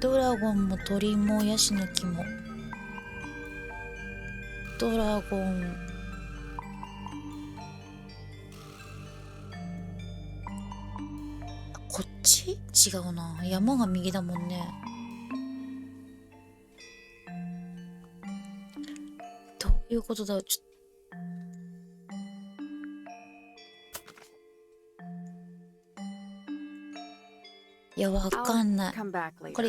ドラゴンも鳥もヤシの木も。ドラゴン、こっち違うな。山が右だもんね。どういうことだ。いや、わかんない。これ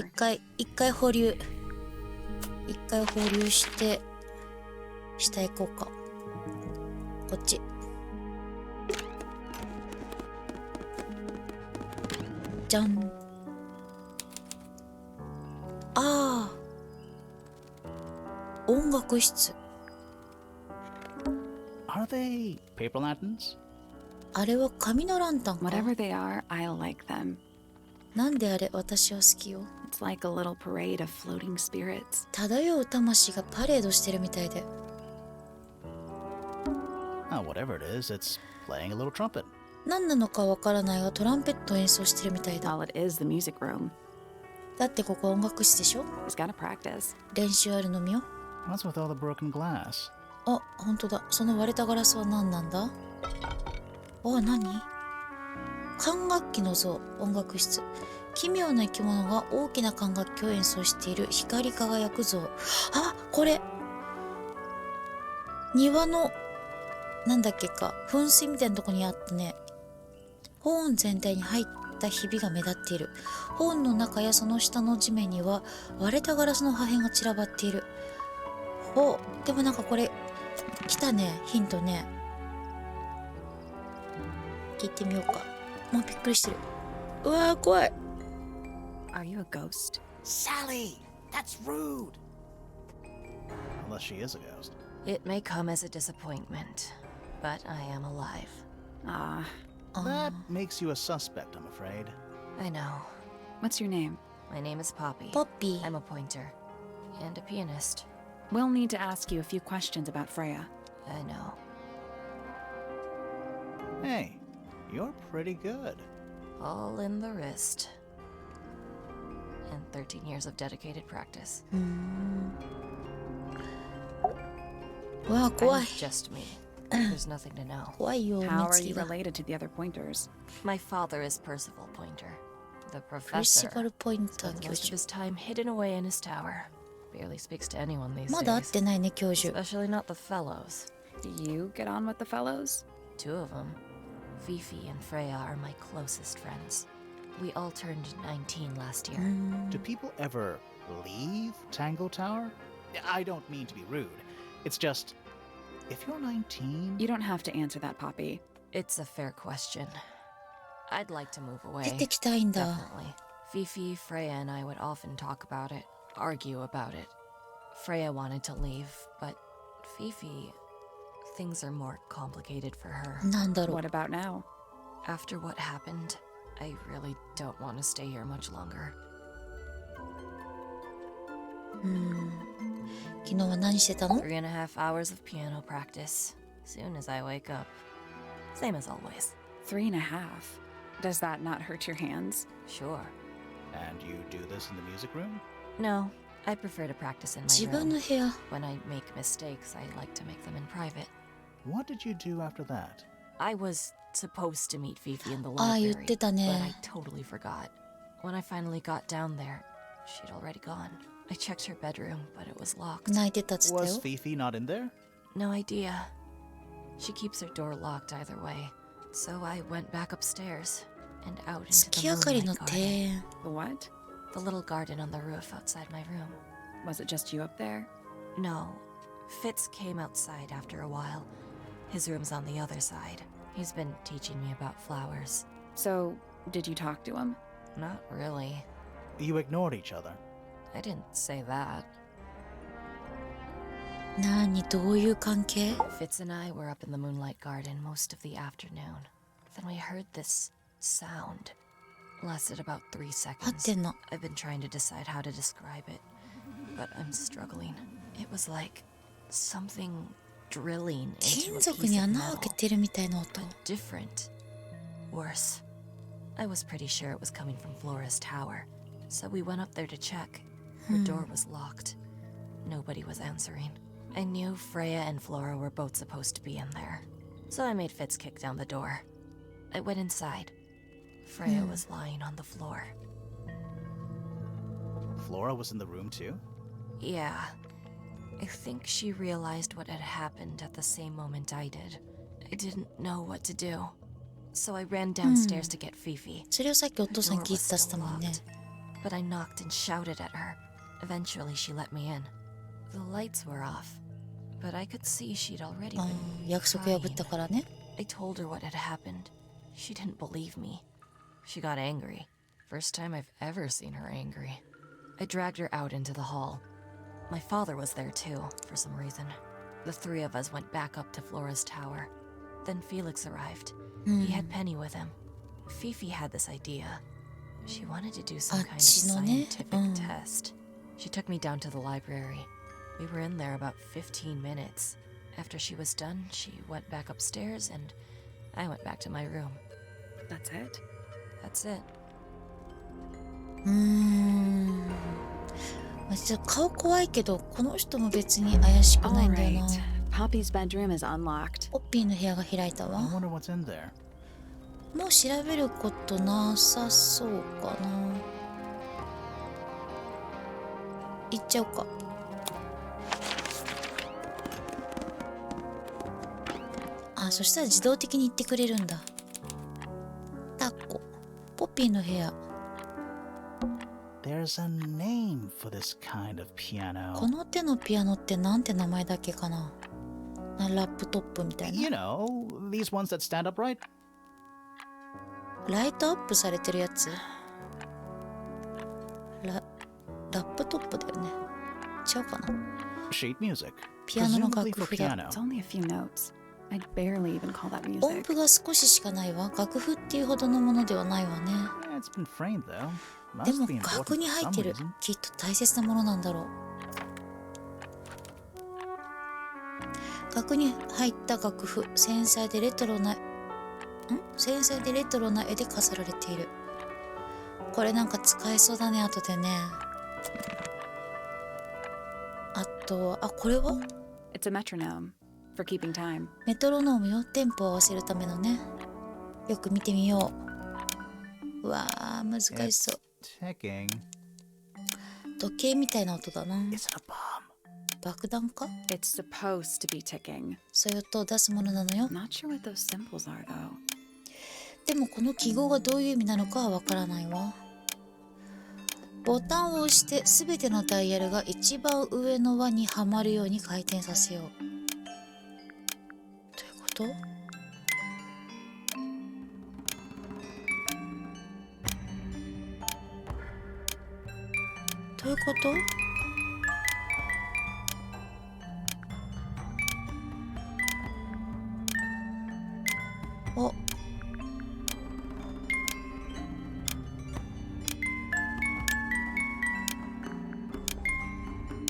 一回保留して、下行こうか。こっち。じゃん。ああ。音楽室。Are they paper lanterns? あれは紙のランタンか。Whatever they are, I'll like them. なんであれ、私は好きよ。It's like a little parade of floating spirits. 漂う魂がパレードしてるみたいで。Oh, whatever it is, it's playing a little trumpet. 何なのかわからないがトランペットを演奏してるみたいだ。Well, it is the music room. だってここ音楽室でしょ。 He's gotta practice. 練習あるのみよ。What's with all the broken glass? あ、ほんとだ。その割れたガラスは何なんだ。あ、何？管楽器の像、音楽室。奇妙な生き物が大きな管楽器を演奏している光り輝く像。あ、これ庭のなんだっけか、噴水みたいなとこにあったね。ホーン全体に入ったひびが目立っている。ホーンの中やその下の地面には割れたガラスの破片が散らばっている。お、でもなんかこれ来たね、ヒントね。聞いてみようか。もうびっくりしてる。うわー、怖い。 Are you a ghost? Sally! That's rude! Unless she is a ghost. It may come as a disappointment, but I am alive. That makes you a suspect, I'm afraid. I know. What's your name? My name is Poppy. Poppy. I'm a pointer and a pianist. We'll need to ask you a few questions about Freya. I know. Hey, you're pretty good. All in the wrist. And 13 years of dedicated practice. わあ、怖い。 I'm just me. There's nothing to know. 怖いよ、 How 目つ are き you が。 related to the other pointers? My father is Percival Pointer, the プリ professor. シパルポインター Spends 教 most of 授。 his time hidden away in his tower. Barely speaks to anyone these まだ会っ days. てないね、教授。 Especially not the fellows. Do you get on with the fellows? Two of them. Fifi and Freya are my closest friends. We all turned 19 last year. Do people ever leave Tangle Tower? I don't mean to be rude. It's just, if you're 19... You don't have to answer that, Poppy. It's a fair question. I'd like to move 出 away. てきたいんだ。 Definitely. Fifi, Freya, and I would often talk about it, argue about it. Freya wanted to leave, but Fifi, things are more complicated for her. なんだろう。 What about now? After what happened, I really don't want to stay here much longer. 昨日は何してたの？ 3.5 hours of piano practice. Soon as I wake up. Same as always. 3.5. Does that not hurt your hands? Sure. And you do this in the music room? No, I prefer to practice in 自 my 分 room. の部屋。 When I make mistakes, I like to make them in private. What did you do after that? I was supposed to meet Fifi in the ああ、言っ library, てた but I ね。 totally forgot. When I finally got down there, she'd already gone. I checked her bedroom, but it was locked. 泣いてたっつった Was よ。 Fifi not in there? No idea. She keeps her door locked either way. So I went back upstairs and out 月 into 明 the かりの moonlight 庭 garden. 園。 The what? The little garden on the roof outside my room. Was it just you up there? No. Fitz came outside after a while. His room's on the other side. He's been teaching me about flowers. So, did you talk to him? Not really. You ignored each other. I didn't say that. 何、どういう関係？ Fitz and I were up in the moonlight garden most of the afternoon. Then we heard this sound. Lasted about 3合って seconds. んの。 I've been trying to decide how to describe it, but I'm struggling. It was like something drilling 金 into a 属 piece に of 穴を開け metal, てるみたいな音。 but different. Worse. I was pretty sure it was coming from Flora's tower, So we went up there to check. Her door was locked. Nobody was answering. I knew Freya and Flora were both supposed to be in there. So I made Fitz kick down the door. I went inside. Freya was lying on the floor. Flora was in the room too? Yeah. I think she realized what had happened at the same moment I did. I didn't know what to do. So I ran downstairs to get Fifi. それをさっきお The 父さん door 聞い was てたっつった still もんね。 locked, but I knocked and shouted at her. Eventually, she let me in. The lights were off, but I could see she'd already あ been ー約束破っ crying. たからね。 I told her what had happened. She didn't believe me. She got angry. First time I've ever seen her angry. I dragged her out into the hall. My father was there too, for some reason. The three of us went back up to Flora's tower. Then Felix arrived. He had Penny with him. Fifi had this idea. She wanted to do some kind of あっちのね。 scientific test. She took me down to the library. We were in there about 15 minutes. After she was done, she went back upstairs and I went back to my room. That's it? That's it. まあちょっと顔怖いけど、この人も別に怪しくないんだよ Alright. な。 Poppy's bedroom is unlocked. ポッピーの部屋が開いた I わ。 wonder what's in there. もう調べることなさそうかな。行っちゃおうか。あ、そしたら自動的に行ってくれるんだ。タッコ。ポッピーの部屋。 There's a name for this kind of こ piano. の手のピアノってなんて名前だっけかな。ラップトップみたいな。 You know, these ones that stand upright? ライトアップされてるやつ。ラップトップだよね。違うかな。 Sheet music. ピアノの Presumably 楽 for 譜だ。 piano. It's only a few notes. I'd barely even call that 音 music. 符が少ししかないわ。楽譜っていうほどのものではないわね。 It's been framed though. で Must も be 額 important に for 入っ some てる。 reason. きっと大切なものなんだろう。額に入った楽譜、繊細でレトロな絵で飾られている。これなんか使えそうだね、後でね。あとは、これは It's a metronome for keeping time. メトロノームよ。テンポを合わせるためのね。よく見てみよう。うわー、難し It's そう。 ticking. 時計みたいな音だな。 Is it a bomb? 爆弾か？ It's supposed to be ticking. そういう音を出すものなのよ。 Not sure what those symbols are though. でもこの記号がどういう意味なのかはわからないわ。ボタンを押してすべてのダイヤルが一番上の輪にはまるように回転させよう。どういうこと？どういうこと？お、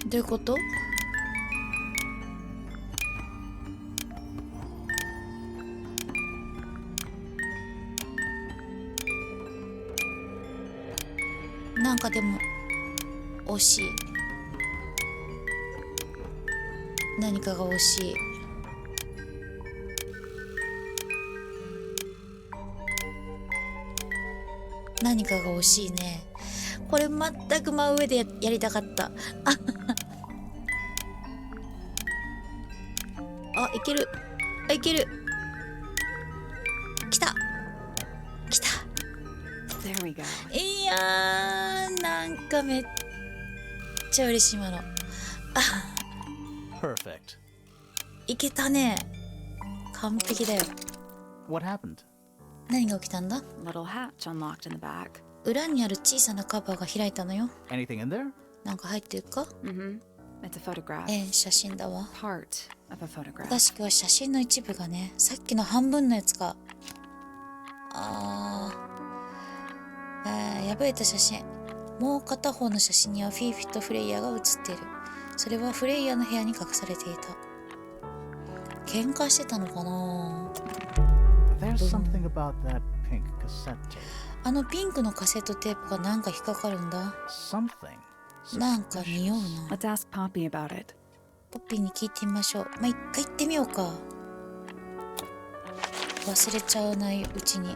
どういうこと？なんかでも惜しい。何かが惜しい。何かが惜しいね。これ全く真上でやりたかった。いける。いける。来た。来た。 There we go. いやー、なんかめっちゃ嬉しいもの。Perfect. いけたね。完璧だよ。 What happened? 何が起きたんだ？ Little hatch unlocked in the back. 裏にある小さなカバーが開いたのよ。 Anything in there? なんか入ってるか？ Mm-hmm. It's a photograph. 写真だわ。 Part of a photograph. 正しくは写真の一部がね、さっきの半分のやつか。破れた写真。もう片方の写真にはフィーフィとフレイヤが写っている。それはフレイヤの部屋に隠されていた。喧嘩してたのかな？ There's something about that pink cassette tape. あのピンクのカセットテープがなんか引っかかるんだ。 Something なんか匂うな。 Let's ask Poppy about it. ポッピーに聞いてみましょう。まあ、一回行ってみようか。忘れちゃわないうちに。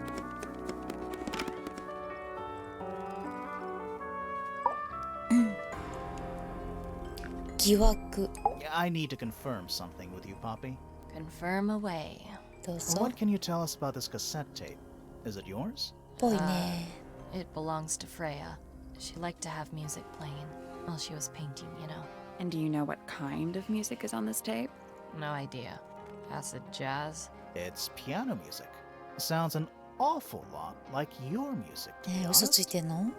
疑惑。 I need to confirm something with you, Poppy. Confirm away. どうぞ。 What can you tell us about this cassette tape? Is it yours? ぽいね。 It belongs to Freya. She liked to have music playing while she was painting, you know. And do you know what kind of music is on this tape? No idea. Acid jazz? It's piano music. Sounds an awful lot like your music, to be 嘘つい honest. てんの？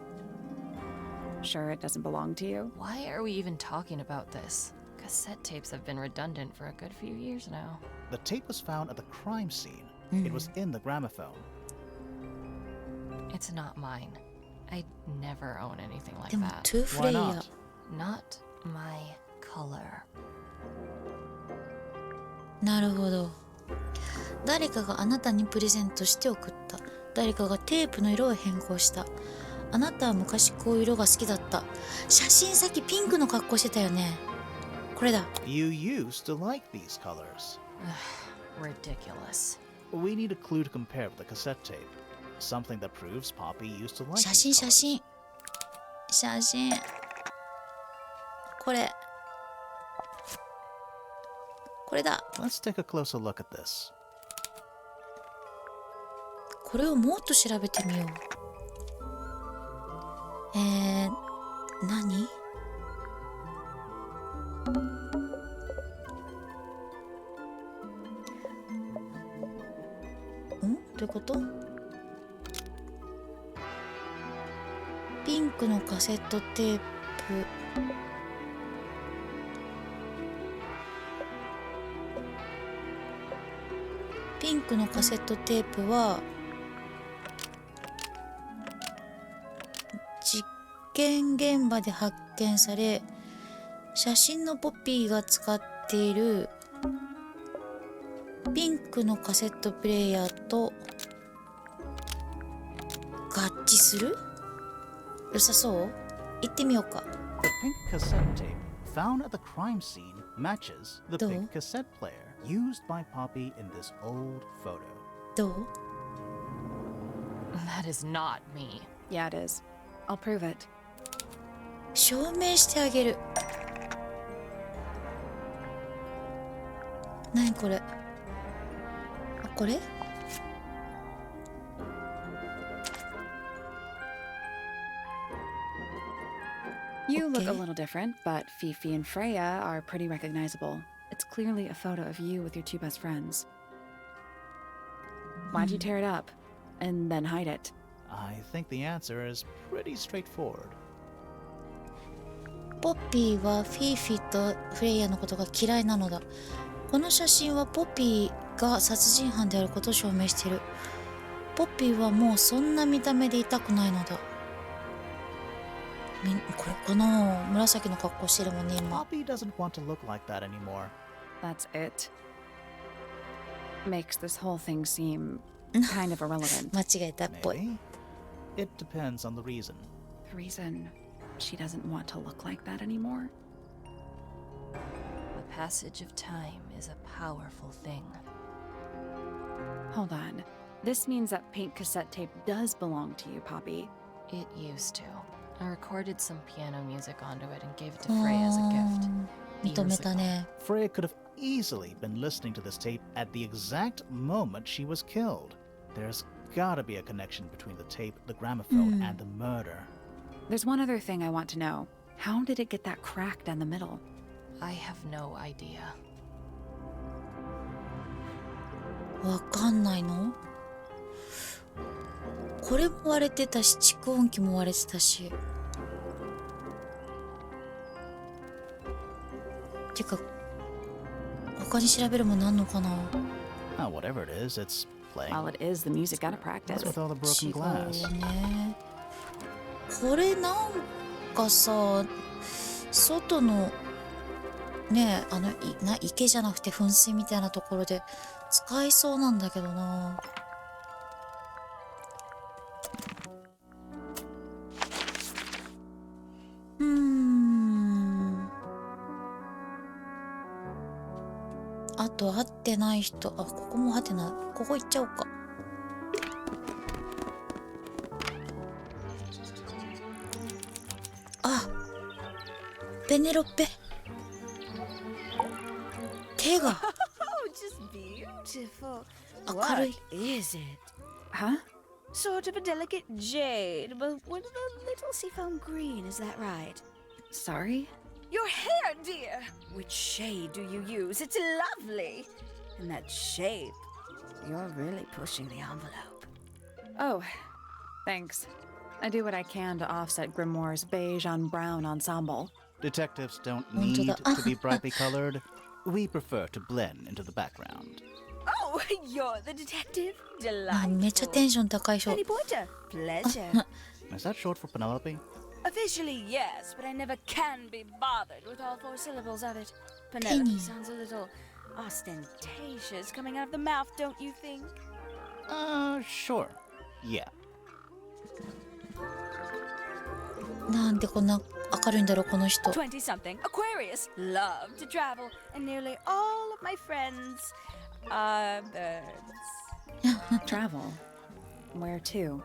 Sure it doesn't belong to you? Why are we even talking about this? Cassette tapes have been redundant for a good few years now. The tape was found at the crime scene. It was in the gramophone. It's not mine. I'd never own anything like でも that. トゥーフレ Why イヤ not? Not my color. なるほど。誰かがあなたにプレゼントして送った。誰かがテープの色を変更した。あなたは昔こういう色が好きだった。写真さっきピンクの格好してたよね。これだ。 You used to like these colors. Ridiculous. We need a clue to compare with the cassette tape. Something that proves Poppy used to like 写 these 真写 colors. 真。写真。これ。これだ。 Let's take a closer look at this. これをもっと調べてみよう。何？どういうこと？ピンクのカセットテープ。ピンクのカセットテープは実験現場で発見され、写真のポピーが使っているピンクのカセットプレイヤーと合致する？良さそう？行ってみようか。 The pink cassette tape found at the crime scene matches the どう？ pink cassette player used by Poppy in this old photo. どう？ That is not me. Yeah, it is. I'll prove it. 証明してあげる。何これ？あ、これ？ You look a Okay. little different, but Fifi and Freya are pretty recognizable. It's clearly a photo of you with your two best friends. Why'd you tear it up and then hide it? I think the answer is pretty straightforward. ポッピーはフィーフィとフレイヤのことが嫌いなのだ。この写真はポッピーが殺人犯であることを証明している。ポッピーはもうそんな見た目でいたくないのだ。これかな？紫の格好してるもんね、今。 Poppy doesn't want to look like that anymore. That's it. Makes this whole thing seem kind of irrelevant. 間違えたっぽい。 Maybe? It depends on the reason. The reason she doesn't want to look like that anymore? The passage of time is a powerful thing. Hold on. This means that pink cassette tape does belong to you, Poppy. It used to. I recorded some piano music onto it and gave it to Freya as a gift. 認めたね。 Freya could have easily been listening to this tape at the exact moment she was killed. There's gotta be a connection between the tape, the gramophone, and the murder. There's one other thing I want to know. How did it get that crack down the middle? I have no idea. わかんないの？これも割れてたし、蓄音機も割れてたし。てか、他に調べるもんなんのかな？ Whatever it is, it's playing. Well, it is the music out of practice. What's with all the 違 broken う glass? よね。これなんかさ、外のねえ、池じゃなくて噴水みたいなところで使いそうなんだけどな。あと会ってない人、あ、ここも会ってない。ここ行っちゃおうか。あ、ペネロペ。手が Oh, just beautiful. 明 What るい。 is it? Huh? Sort of a delicate jade, but with a little seafoam green, is that right? Sorry? Your hair, dear! Which shade do you use? It's lovely! And that shape, you're really pushing the envelope. Oh, thanks. I do what I can to offset Grimoire's beige on brown ensemble. Detectives don't Onto need the- to be brightly colored. We prefer to blend into the background. Oh, you're the detective? あ、めっちゃテ Delightful. ンション高い人。 Penny Pointer, pleasure. Is that short for Penelope? Officially, yes, but I never can be bothered with all 4 syllables of it. Penny. Penelope sounds a little ostentatious coming out of the mouth, don't you think? Sure. Yeah. なんでこんな明るいんだろうこの人。 20-something, Aquarius, love to travel, and nearly all of my friends are birds. Travel? Where to?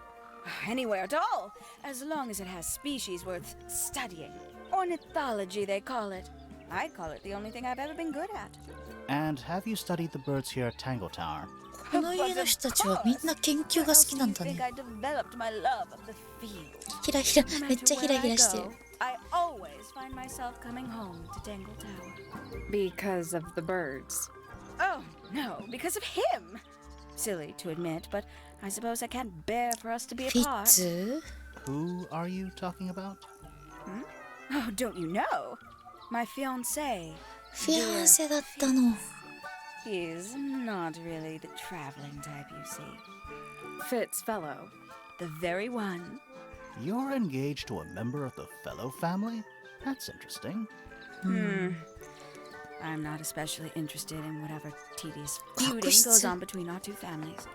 Anywhere at all, as long as it has species worth studying. Ornithology, they call it. I call it the only thing I've ever been good at. And have you studied the birds here at Tangle Tower? この家の人たちはみんな研究が好きなんだ What else do you ね。 think I developed my love of the field? ひらひら、 No めっちゃ matter ひら where ひ I らしてる go,。I always find myself coming home to Tangle Tower. Because of the birds. Oh, no, because of him. Silly to admit, but I suppose I can't bear for us to be フィッ apart. ツ Who are you talking about? Oh, don't you know? My fiancé. フィアンセだったの。 He's not really the traveling type, you see. Fitz Fellow. The very one. You're engaged to a member of the Fellow family? That's interesting. I'm not especially interested in whatever tedious feuding Kakustsu. goes on between our two families.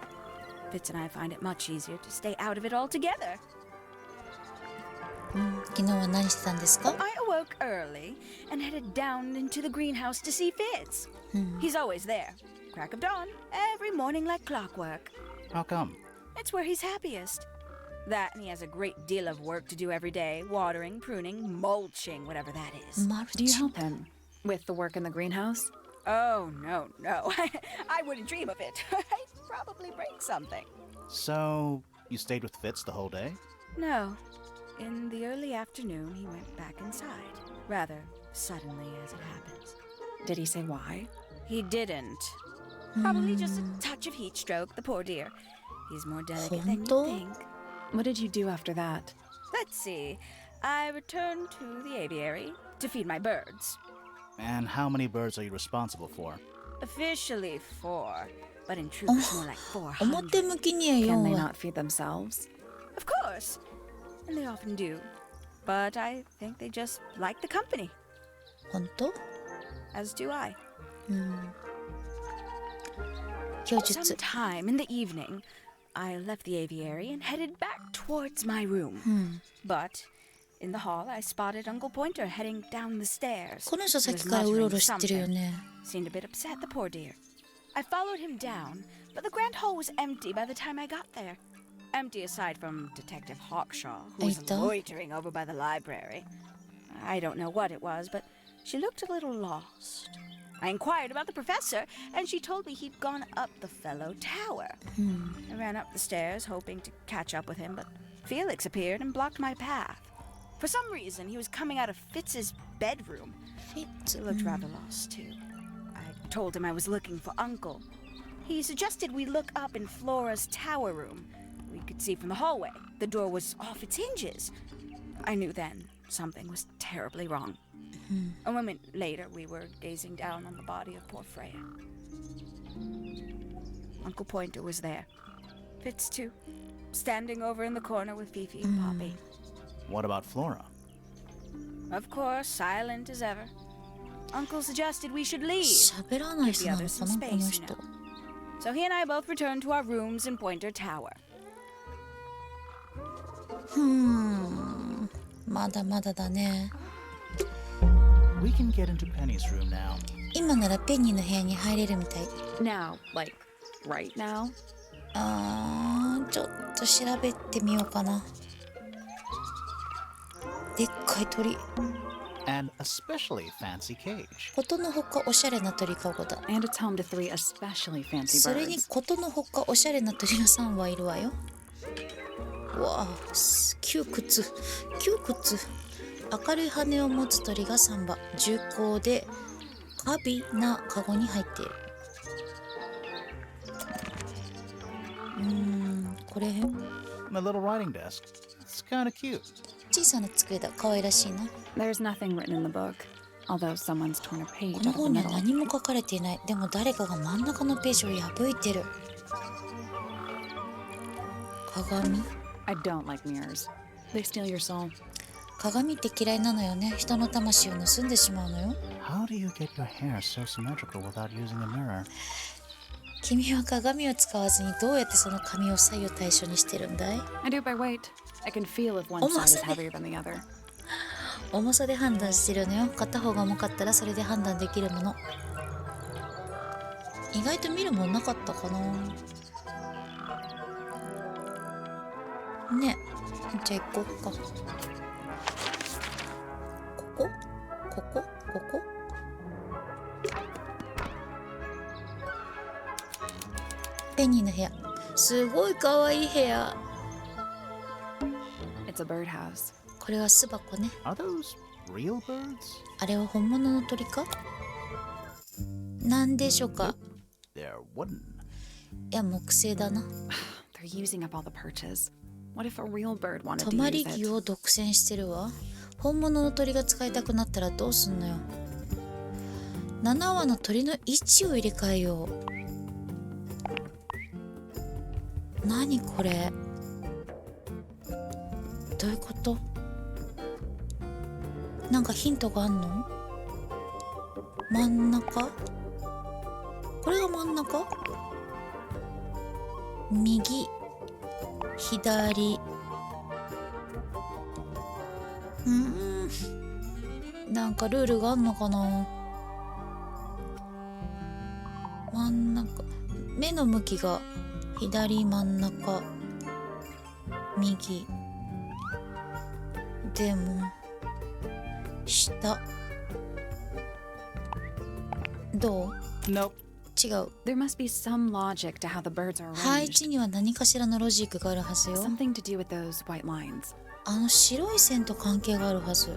Fitz and I find it much easier to stay out of it altogether. 昨日は何してたんですか？ I awoke early and headed down into the greenhouse to see Fitz. He's always there. Crack of dawn, every morning like clockwork. How come? It's where he's happiest. That and he has a great deal of work to do every day. Watering, pruning, mulching, whatever that is. Do you March. help him with the work in the greenhouse? Oh, no. I wouldn't dream of it. I'd probably break something. So, you stayed with Fitz the whole day? No. In the early afternoon, he went back inside. Rather suddenly, as it happens. Did he say why? He didn't. Probably just a touch of heat stroke, the poor dear. He's more delicate than you Honto? think. What did you do after that? Let's see. I returned to the aviary to feed my birds. And how many birds are you responsible for? Officially 4, but in truth it's more like 400. 表向きには Can 4 they は。 not feed themselves? Of course. And they often do. But I think they just like the company, 本当？ as do I. 供述。 Sometime in the evening, I left the aviary and headed back towards my room. But in the hall, I spotted Uncle Pointer heading down the stairs. この人さっ He き was からうろう muttering ろしてるよ something. ね。 Seemed a bit upset, the poor dear. I followed him down, but the grand hall was empty by the time I got there. Empty aside from Detective Hawkshaw, who was Eita. loitering over by the library. I don't know what it was, but she looked a little lost. I inquired about the professor, and she told me he'd gone up the Fellow Tower. I ran up the stairs, hoping to catch up with him, but Felix appeared and blocked my path. For some reason, he was coming out of Fitz's bedroom. フィッツ He。looked rather lost, too. I told him I was looking for Uncle. He suggested we look up in Flora's tower room. We could see from the hallway. The door was off its hinges. I knew then something was terribly wrong. A moment later, we were gazing down on the body of poor Freya. Uncle Pointer was there. Fitz, too. Standing over in the corner with Fifi and Poppy. What about Flora? Of course, silent as ever. Uncle suggested we should leave. 喋らない人なのかなこの人。 So he and I both returned to our rooms in Pointer Tower. まだまだだね。 We can get into Penny's room now. 今ならペンニーの部屋に入れるみたい。 Now, like, right now? ちょっと調べてみようかな。でっかい鳥。 And especially fancy cage. ことのほかおしゃれな鳥かごだ。 And it's home to 3 especially fancy それに birds. ことのほかおしゃれな鳥が3羽いるわよ。わあ、窮屈。明るい羽を持つ鳥が3羽、重厚で華美なカゴに入っている。これ My little writing desk. It's kind of cute. 小さな机だ。可愛らしいな。 There's nothing written in the book, although someone's torn a こ page の out of the 本には middle. 何も書かれていない。でも誰かが真ん中のページを破いてる。鏡。 I don't like mirrors. They steal your soul. 鏡って嫌いなのよね。人の魂を盗んでしまうのよ。 How do you get your hair so symmetrical without using a mirror? 君は鏡を使わずにどうやってその髪を左右対称にしてるんだい？ I do it by weight. I can feel if one side is heavier than the other. 重さで判断してるのよ。片方が重かったらそれで判断できるもの。意外と見るもんなかったかな。ね。じゃあ行こっか。ここペニーの部屋。すごいかわいい部屋。 It's a birdhouse. これは巣箱ね。 Are those real birds? あれは本物の鳥か？なんでしょうか？ They're wooden. いや、木製だな。 They're using up all the perches. What if a real bird wanted 泊 to ま use り it? 木を独占してるわ。本物の鳥が使いたくなったらどうすんのよ。7羽の鳥の位置を入れ替えよう。何これ？どういうこと？なんかヒントがあんの？真ん中？これが真ん中？右、左。なんかルールがあんのかな。真ん中、目の向きが左、真ん中、右。でも下。どう？ Nope. 違う。 There must be some logic to how the birds are 配 arranged. 置には何かしらのロジックがあるはずよ。 Something to do with those white lines. あの白い線と関係があるはず。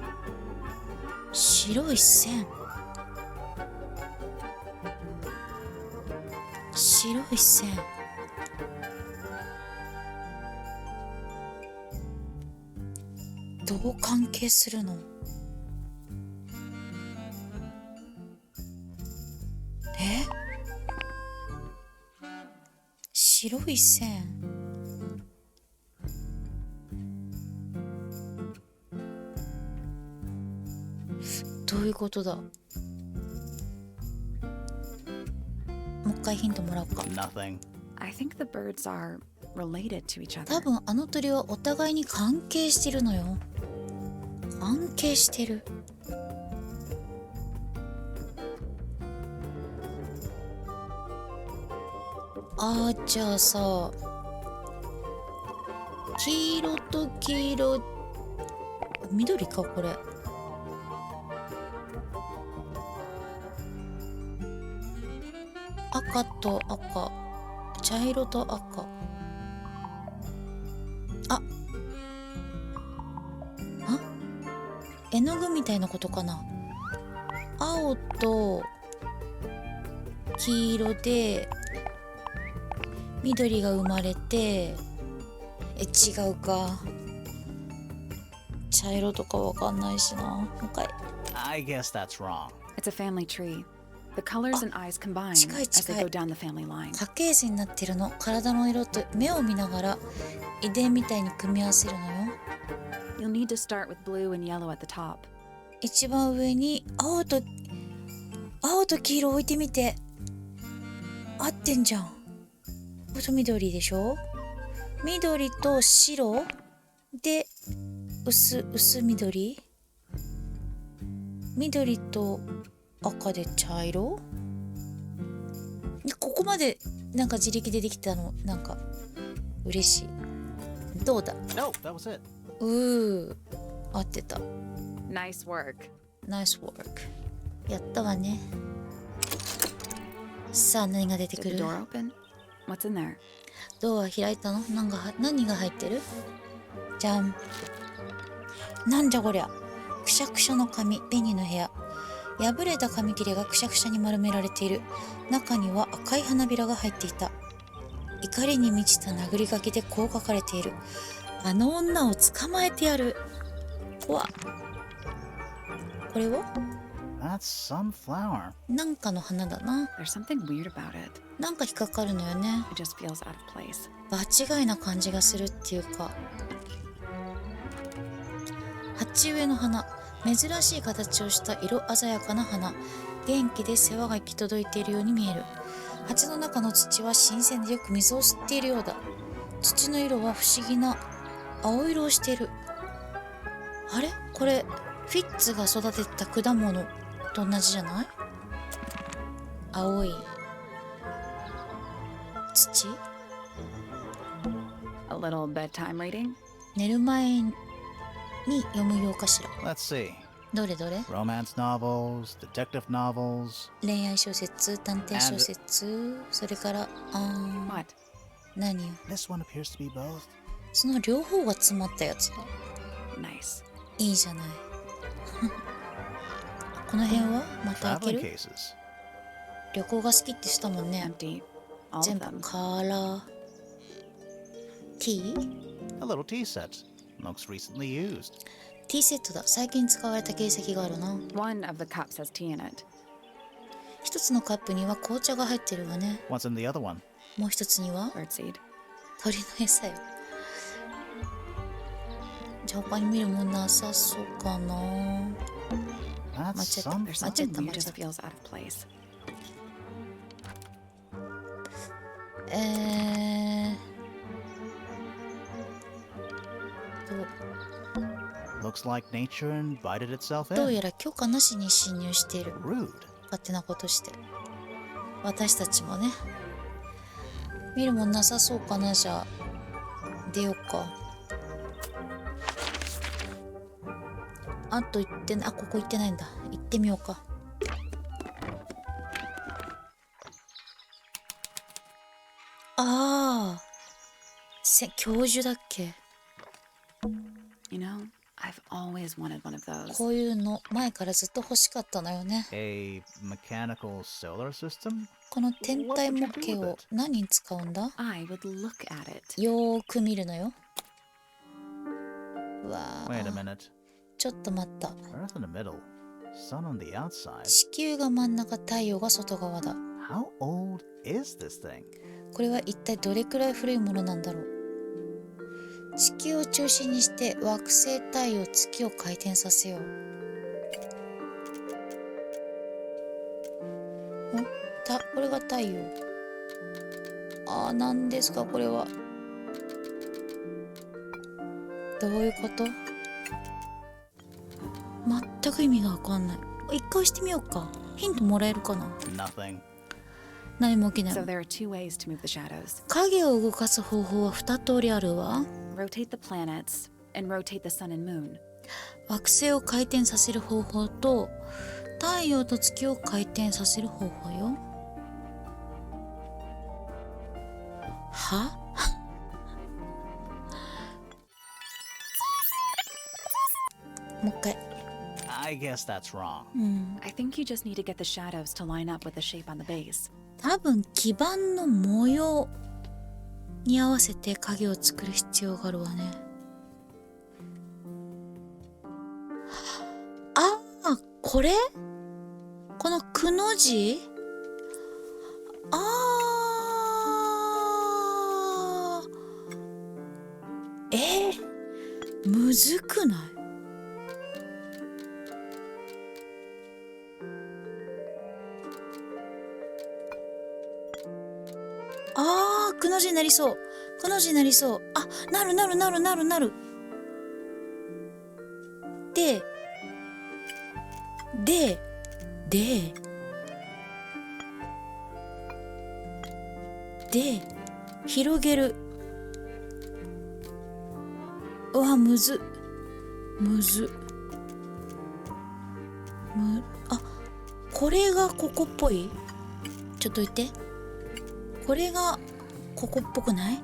白い線。白い線。どう関係するの？白い線。どういうことだ？もう一回ヒントもらおうか。 Nothing. I think the birds are related to each 多 other. 分あの鳥はお互いに関係してるのよ。関係してる。じゃあさ、黄色と黄色、緑かこれ。赤と赤、茶色と赤。絵の具みたいなことかな。青と黄色で緑が生まれて、違うか。茶色とかわかんないしな。もう一回。 I guess that's wrong. It's a family tree. The colors and eyes combine as they go down the family line. 家系図になってるの。体の色と目を見ながら遺伝みたいに組み合わせるのよ。You'll need to start with blue and yellow at the top. 一番上に青と黄色置いてみて。合ってんじゃん。これと緑でしょ。緑と白で薄緑。緑と赤で茶色で、ここまでなんか自力でできたのなんか嬉しい。どうだ。 No, that was it. 合ってた。 Nice work. ナイスワーク。やったわね。さあ何が出て Did く the る？ door open? What's in there? ドア開いたの？何が入ってる？じゃん。なんじゃこりゃ。くしゃくしゃの紙、ベニの部屋。破れた紙切れがくしゃくしゃに丸められている。中には赤い花びらが入っていた。怒りに満ちた殴り書きでこう書かれている。あの女を捕まえてやる。怖っ。これは That's sunflower. なんかの花だな。 There's something weird about it. なんか引っかかるのよね。 It just feels out of place. 場違いな感じがするっていうか。鉢植えの花。珍しい形をした色鮮やかな花。元気で世話が行き届いているように見える。鉢の中の土は新鮮でよく水を吸っているようだ。土の色は不思議な青色をしている。あれこれフィッツが育てた果物と同じじゃない？青い土？ A little bedtime reading? 寝る前に読むようかしら。 Let's see. どれどれ？ Romance novels, detective novels. 恋愛小説、探偵小説、それからWhat? 何よ。 This one appears to be both. その両方が詰まったやつだ。 Nice. いいじゃない。この辺はまた開け Traveling る？ cases. 旅行が好きってしたもんね。 Empty. All of 全部 them. カラー。ティー？ A little tea set. Looks recently used. ティーセットだ。最近使われた形跡があるな。 One of the cups has tea in it. 一つのカップには紅茶が入ってるわね。 What's in the other one? もう一つには Birdseed. 鳥の餌よ。じゃあ他に見るもんなさそうかな。 That's Machete. some. There's Machete, something weird just machete. feels out of place. Looks like nature invited itself どう in. やら許可なしに侵入している。 Rude. 勝手なことして。私たちもね。見るもんなさそうかな。じゃあ出ようか。あと行ってない。ここ行ってないんだ。行ってみようか。教授だっけ？ You know, I've always wanted one of those. こういうの前からずっと欲しかったのよね。 A mechanical solar system? この天体模型を何に使うんだ？ I would look at it. よーく見るのよ。うわ Wait a ー、 minute. ちょっと待った。 Earth in the middle. Sun on the outside. 地球が真ん中、太陽が外側だ。 How old is this thing? これは一体どれくらい古いものなんだろう。地球を中心にして惑星、太陽、月を回転させよう。これが太陽。何ですかこれは。どういうこと？全く意味がわかんない。一回押してみようか。ヒントもらえるかな？ Nothing. 何も起きない。 So there are two ways to move the shadows. 影を動かす方法は2通りあるわ。 Rotate the planets and rotate the sun and moon. 惑星を回転させる方法と太陽と月を回転させる方法よ。は？もう一回。I guess that's wrong. I think you just need to get the shadows to line up with the shape on the base. 多分基板の模様に合わせて影を作る必要があるわね。これ？このくの字？むずくない？くの字になりそう。くの字になりそう。なる。広げる。うわ、むず。あ、これがここっぽい？ちょっと言って。これがここっぽくない？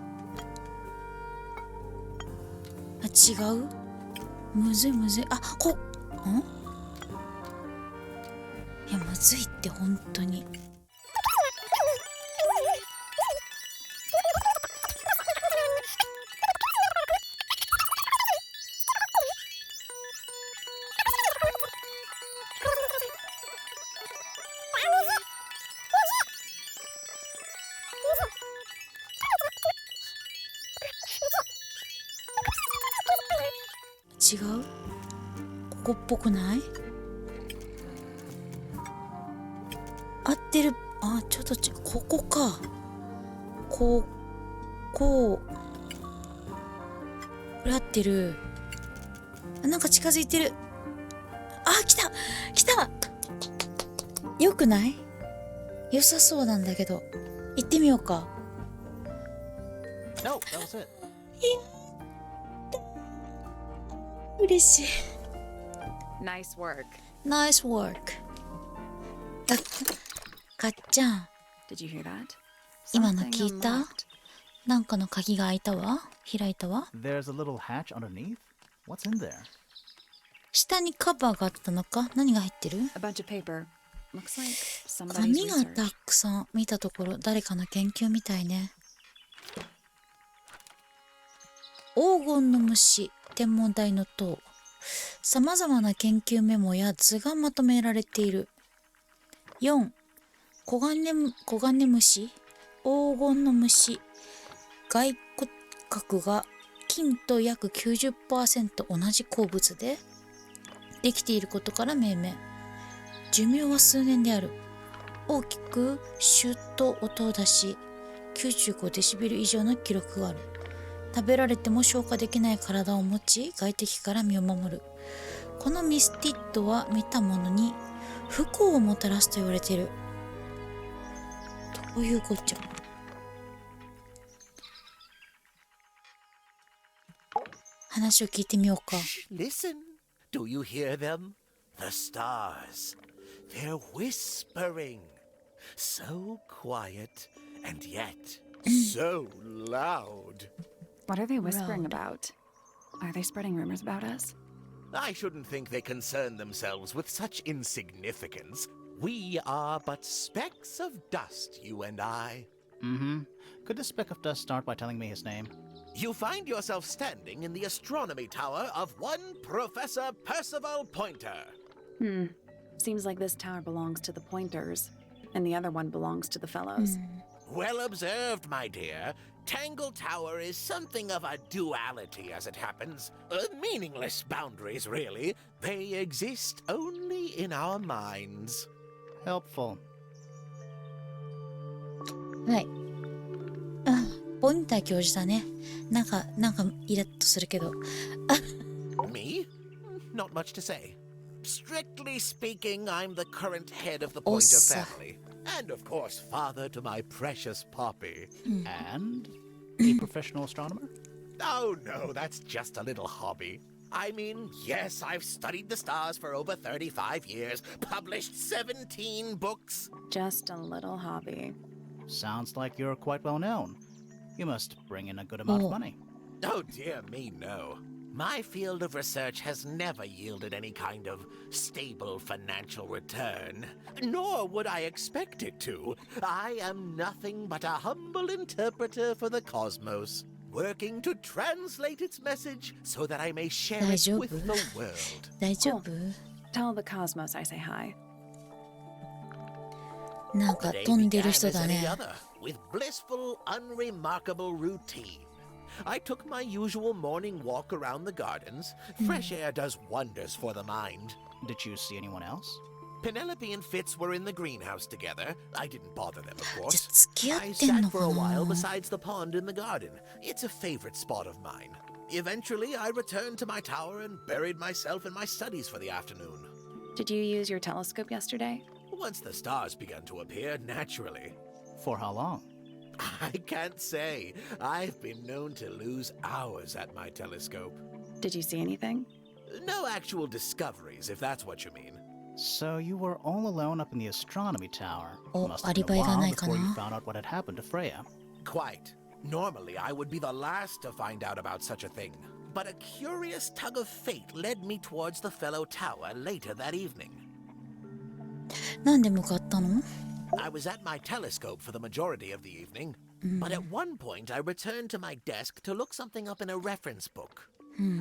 あ、違う？むずい。あ、いや、むずいって本当に。違う？ここっぽくない？合ってる。あ、ちょっとここか。これ合ってる。なんか近づいてる。あ、来たよくない？良さそうなんだけど。行ってみようか。No, that was it. 嬉しい。 Nice work. Nice work. かっちゃん、 Did you hear that? 今の聞い Something た？ unlocked. なんかの鍵が開いたわ。開いたわ。 There's a little hatch underneath. What's in there? 下にカバーがあったのか？何が入ってる？ A bunch of paper. Looks like somebody's 紙が research. たくさん。見たところ誰かの研究みたいね。黄金の虫、天文台の塔。さまざまな研究メモや図がまとめられている。4、黄金虫、黄金の虫、外骨格が金と約 90% 同じ鉱物でできていることから命名。寿命は数年である。大きくシュッと音を出し、95デシベル以上の記録がある。食べられても消化できない体を持ち、外敵から身を守る。このミスティッドは見た者に不幸をもたらすと言われている。どういうこっちゃ。話を聞いてみようか。 Listen. Do you hear them? The stars. They're whispering. So quiet and yet so loud. What are they whispering Road. about? Are they spreading rumors about us? I shouldn't think they concern themselves with such insignificance. We are but specks of dust, you and I. Mm-hmm. Could this speck of dust start by telling me his name? You find yourself standing in the astronomy tower of one Professor Percival Pointer. Seems like this tower belongs to the Pointers, and the other one belongs to the Fellows. Well observed, my dear. Tangle Tower is something of a duality as it happens. Meaningless boundaries, really. They exist only in our minds. Helpful. はい。ポインター教授だね。なんかイラッとするけど。 Me? Not much to say. Strictly speaking, I'm the current head of the Pointer Ossa. family. And of course, father to my precious Poppy. And a professional astronomer? Oh no, that's just a little hobby. I mean, yes, I've studied the stars for over 35 years, published 17 books. Just a little hobby. Sounds like you're quite well known. You must bring in a good amount Oh. of money. Oh dear me, no. My field of research has never yielded any kind of stable financial return, nor would I expect it to. I am nothing but a humble interpreter for the cosmos, working to translate its message so that I may share it with the world. 大丈夫？ Tell the Cosmos I say hi. なんか The day 飛んでる began 人 as だ any ね。 other, with blissful, unremarkable routine. I took my usual morning walk around the gardens. Fresh air does wonders for the mind. Did you see anyone else? Penelope and Fitz were in the greenhouse together. I didn't bother them, of じゃ course. あ付き合っ I てん sat の for か a while な？ besides the pond in the garden. It's a favorite spot of mine. Eventually, I returned to my tower and buried myself in my studies for the afternoon. Did you use your telescope yesterday? Once the stars began to appear, naturally. For how long? I can't say. I've been known to lose hours at my telescope. Did you see anything? No actual discoveries, if that's what you mean. So you were all alone up in the astronomy tower. Oh, Must have been a alibi ga while nai before you kana? found out what had happened to Freya. Quite. Normally, I would be the last to find out about such a thing. But a curious tug of fate led me towards the Fellow Tower later that evening. なんで向かったの？ I was at my telescope for the majority of the evening, but at one point I returned to my desk to look something up in a reference book.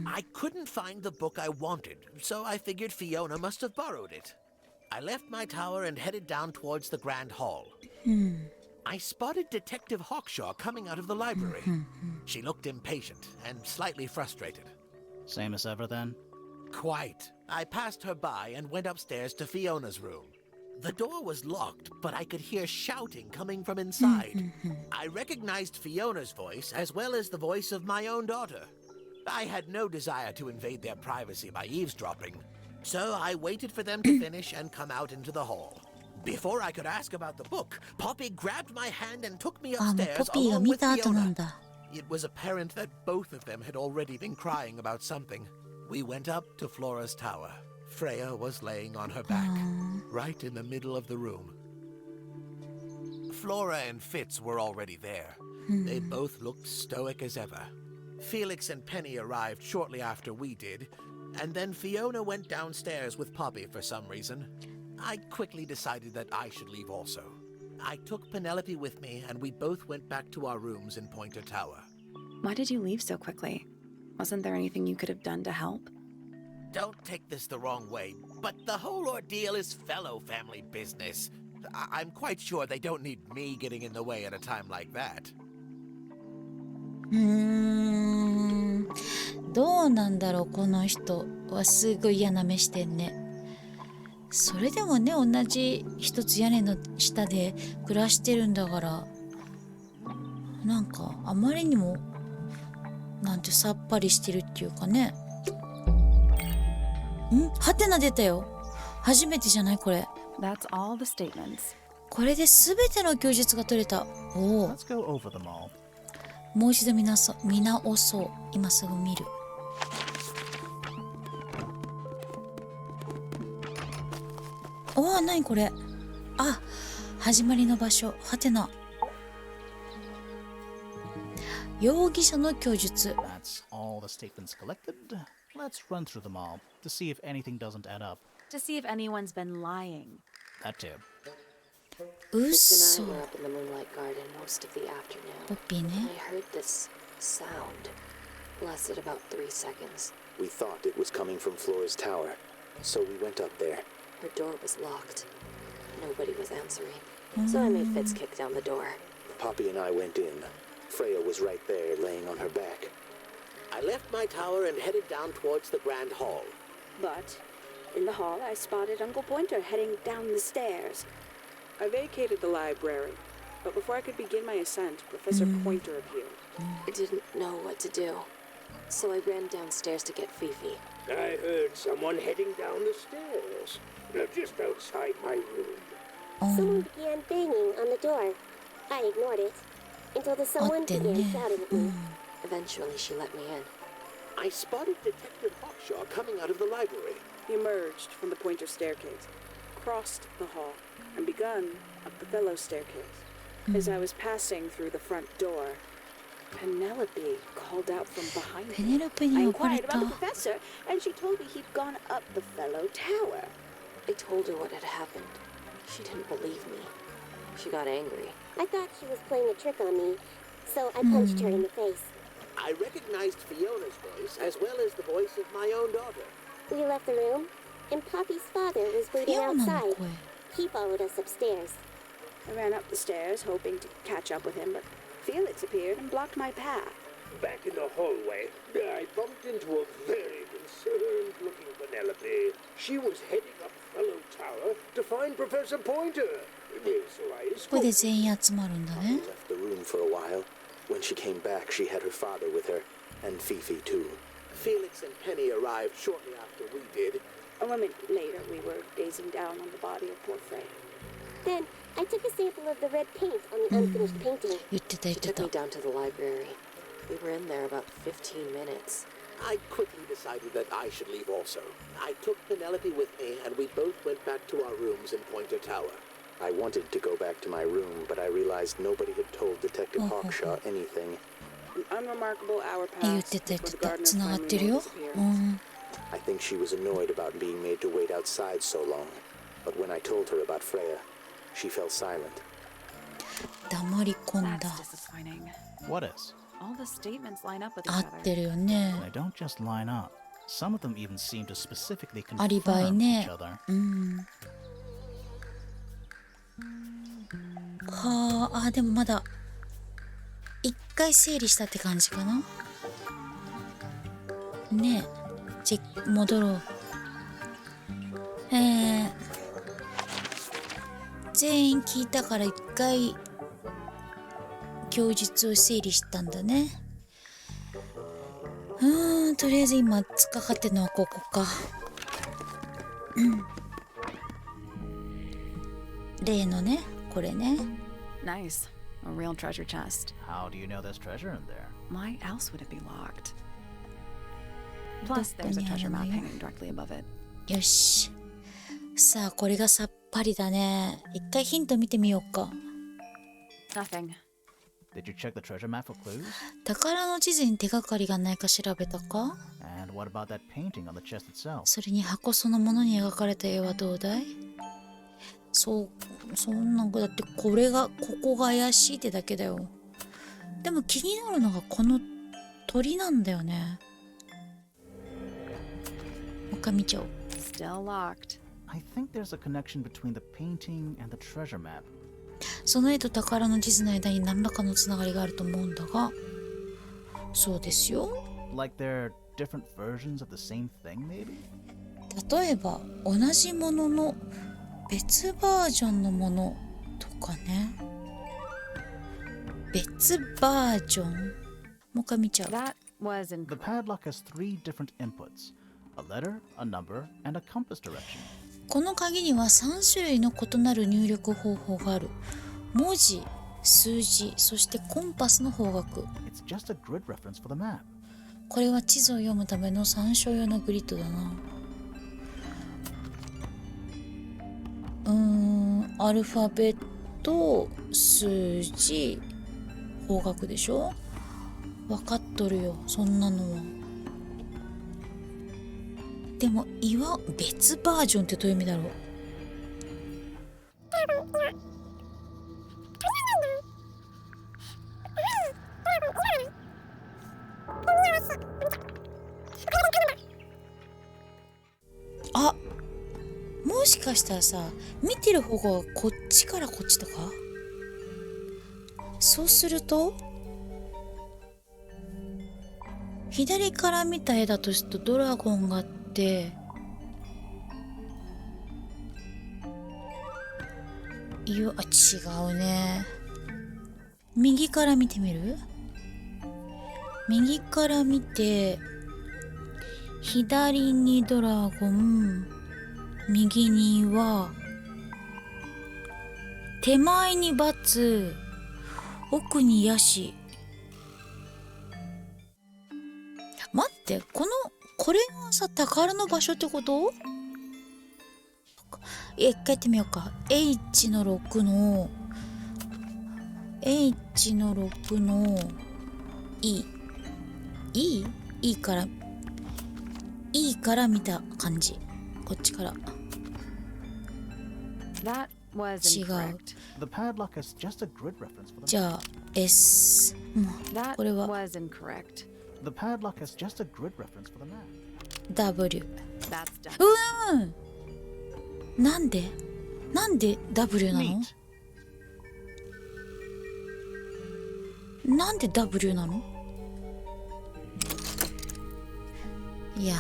I couldn't find the book I wanted, so I figured Fiona must have borrowed it. I left my tower and headed down towards the Grand Hall. I spotted Detective Hawkshaw coming out of the library. She looked impatient and slightly frustrated. Same as ever then? Quite. I passed her by and went upstairs to Fiona's room. The door was locked, but I could hear shouting coming from inside. I recognized Fiona's voice as well as the voice of my own daughter. I had no desire to invade their privacy by eavesdropping, so I waited for them to finish and come out into the hall. Before I could ask about the book, Poppy grabbed my hand and took me あ、もうポ upstairs ピーが along 見 with た後なん Fiona. だ。It was apparent that both of them had already been crying about something. We went up to Flora's tower. Freya was laying on her back, right in the middle of the room. Flora and Fitz were already there. They both looked stoic as ever. Felix and Penny arrived shortly after we did, and then Fiona went downstairs with Poppy for some reason. I quickly decided that I should leave also. I took Penelope with me, and we both went back to our rooms in Pointer Tower. Why did you leave so quickly? Wasn't there anything you could have done to help? Don't take this the wrong way, but the whole ordeal is fellow family business. I'm quite sure they don't need me getting in the way at a time like that. どうなんだろう、この人はすごい嫌な目してんね。それでもね、同じ一つ屋根の下で暮らしてるんだから、なんかあまりにもなんてさっぱりしてるっていうかね。ハテナ出たよ。初めてじゃないこれ。 That's all the statements. これで全ての供述が取れた。おお。 Let's go over them all. もう一度見直そう。今すぐ見る。おお、なにこれ。あ、始まりの場所。はてな。容疑者の供述。 That's all the statements collected. Let's run through them all to see if anything doesn't add up. To see if anyone's been lying. That too. うっ Fitz そ。 and I were up in the moonlight garden most of the afternoon. ポッピーね。 I heard this sound. Lasted about 3 seconds. We thought it was coming from Flora's tower, so we went up there. Her door was locked. Nobody was answering. So I made Fitz kick down the door. Poppy and I went in. Freya was right there, laying on her back. I left my tower and headed down towards the Grand Hall. But in the hall, I spotted Uncle Pointer heading down the stairs. I vacated the library, but before I could begin my ascent, Professor Pointer appeared. I didn't know what to do. So I ran downstairs to get Fifi. I heard someone heading down the stairs, just outside my room. Someone began banging on the door. I ignored it until the someone began shouting at me. Eventually, she let me in. I spotted Detective Hawkshaw coming out of the library. He emerged from the Pointer staircase, crossed the hall, and begun up the Fellow staircase. As I was passing through the front door, Penelope called out from behind ペ me. ネロペ I に呼ばれ inquired た。 about the professor, and she told me he'd gone up the Fellow Tower. I told her what had happened. She didn't believe me. She got angry. I thought she was playing a trick on me, so I punched her in the face. I recognized Fiona's voice as well as the voice of my own daughter. We left the room, and Poppy's father was フィ waiting オナの outside. 声。 He followed us upstairs. I ran up the stairs, hoping to catch up with him, but Felix appeared and blocked my path. Back in the hallway, I bumped into a very concerned-looking Penelope. She was heading up Fellow Tower to find Professor Pointer. So I ここで escorted 全員集まるんだね。 Left the room for a while. When she came back, she had her father with her, and Fifi too. Felix and Penny arrived shortly after we did. A moment later, we were gazing down on the body of poor Freya. Then I took a sample of the red paint on the unfinished painting. 言ってた言 She って took た me down to the library. We were in there about 15 minutes. I quickly decided that I should leave also. I took Penelope with me, and we both went back to our rooms in Pointer Tower. I wanted to go back to my room, but I realized nobody had told Detective Hawkshaw anything. An unremarkable hour 言っ passed てた言っ before て the た gardener つながっ finally てる made よ his appearance. うん I think she was annoyed about being made to wait outside so long. But when I told her about Freya, she fell silent. 黙り込ん That's だ disappointing. What is? All the statements line up with 合 each っ other. てるよね They don't just line up. Some of them even seem to specifically アリバイ confirm ね each other. うんはあ、でもまだ一回整理したって感じかなねえ戻ろう全員聞いたから一回供述を整理したんだねとりあえず今突っかかってるのはここか例のねこれね Nice. A real treasure chest. How do you know there's treasure in there? Why else would it be locked? Plus, there's a treasure map hanging directly above it. よしさあこれがさっぱりだね一回ヒント見てみようか Nothing. Did you check the treasure map for clues? 宝の地図に手がかりがないか調べたか And what about that painting on the chest itself? それに箱そのものに描かれた絵はどうだいそんなんかだってここが怪しいってだけだよでも気になるのがこの鳥なんだよねもう一回見ちゃおう Still locked. I think there's a connection between the painting and the treasure map. その絵と宝の地図の間に何らかのつながりがあると思うんだがそうですよ Like they're different versions of the same thing, maybe? 例えば同じものの別バージョンのものとかね別バージョンもう一回見ちゃう That was The incorrect. padlock has 3 different inputs. A letter, a number, and a compass direction. この鍵には3種類の異なる入力方法がある文字、数字、そしてコンパスの方角 It's just a grid reference for the map. これは地図を読むための参照用のグリッドだなアルファベット、数字、方角でしょ分かっとるよそんなのはでも別バージョンってどういう意味だろうあもしかしたらさ見てる方がこっちからこっちとかそうすると左から見た絵だとするとドラゴンがあって違うね右から見てみる右から見て左にドラゴン右には手前に×奥にヤシ待ってこれがさ宝の場所ってこと一回やってみようか H の6の H の6の E から見た感じこっちから That was 違う incorrect. The padlock is just a grid reference for the じゃあ S もう That これは was incorrect. The padlock is just a grid reference for the map. W That's done. なんで W なの Neat. なんで W なのいや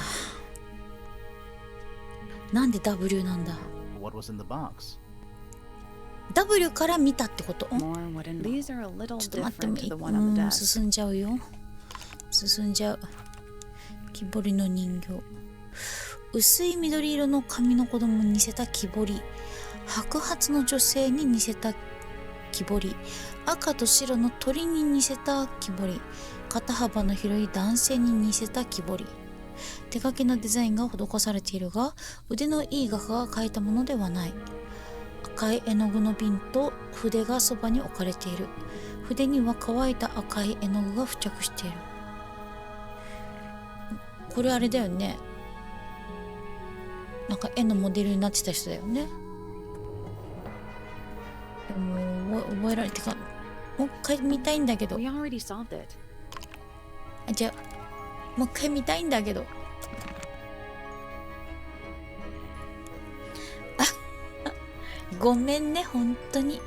なんで W なんだ What was in the box? W から見たってこと More wooden. These are a little ちょっと待っても different い to い the one on the desk. 進んじゃうよ進んじゃう木彫りの人形薄い緑色の髪の子供に似せた木彫り、白髪の女性に似せた木彫り、赤と白の鳥に似せた木彫り、肩幅の広い男性に似せた木彫り。手書きのデザインが施されているが、腕のいい画家が描いたものではない。赤い絵の具の瓶と筆がそばに置かれている。筆には乾いた赤い絵の具が付着している。これあれだよね、なんか絵のモデルになってた人だよね。もう覚えられてか、もう一回見たいんだけど。 We already solved it. じゃあもう一回見たいんだけど。ごめんね、本当に。